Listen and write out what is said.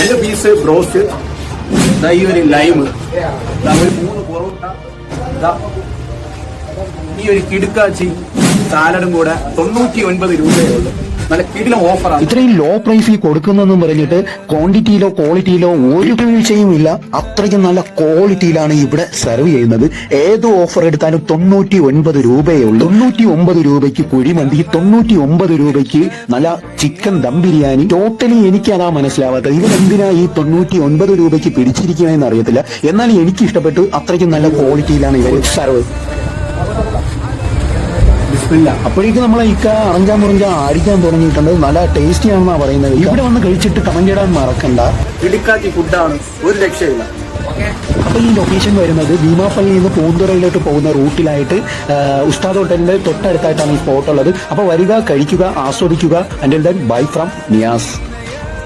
2 piece broast, ഈ ഒരു lime, ഒരു 3 പൊറോട്ട, ഈ ഒരു കിടുക്കാച്ചി സാലഡും കൂടെ 99 രൂപയേ ഉള്ളൂ. നല്ല കിടിലം ഓഫറാണ്. ഇത്രയും ലോ പ്രൈസിൽ കൊടുക്കുന്നെന്നും പറഞ്ഞിട്ട് ക്വാണ്ടിറ്റിയിലോ ക്വാളിറ്റിയിലോ ഒരു വീഴ്ചയും ഇല്ല. അത്രയ്ക്കും നല്ല ക്വാളിറ്റിയിലാണ് ഇവിടെ സെർവ് ചെയ്യുന്നത്. ഏത് ഓഫർ എടുത്താലും 99 രൂപയേ ഉള്ളൂ. 99 രൂപയ്ക്ക് കുഴിമന്തി, 99 രൂപയ്ക്ക് നല്ല ചിക്കൻ ദം ബിരിയാണി. ടോട്ടലി എനിക്കതാ മനസ്സിലാവാത്തത്. ഇവരെന്തിനാ ഈ 99 രൂപയ്ക്ക് പിടിച്ചിരിക്കണമെന്ന് അറിയത്തില്ല. എന്നാൽ എനിക്ക് ഇഷ്ടപ്പെട്ടു. അത്രയ്ക്കും നല്ല ക്വാളിറ്റിയിലാണ് ഇവർ സെർവ്. അപ്പോഴേക്കും നമ്മളെ അറഞ്ചാൻ മുറിഞ്ചാൻ അടിക്കാൻ തുടങ്ങിയിട്ടുണ്ട്. നല്ല ടേസ്റ്റി ആണെന്നാണ് പറയുന്നത്. ഇവിടെ വന്ന് കഴിച്ചിട്ട് കമന്റ് ഇടാൻ മറക്കണ്ട. കിടുക്കാച്ചി ഫുഡാണ്, ഒരു രക്ഷയില്ല. അപ്പൊ ഈ ലൊക്കേഷൻ വരുന്നത് ഭീമാപ്പള്ളിയിൽ നിന്ന് പൂന്തുറയിലോട്ട് പോകുന്ന റൂട്ടിലായിട്ട് ഉസ്താദ് ഹോട്ടലിന്റെ തൊട്ടടുത്തായിട്ടാണ് ഈ സ്പോട്ട് ഉള്ളത്. അപ്പൊ വരിക, കഴിക്കുക, ആസ്വദിക്കുക. Until then bye from Niyas.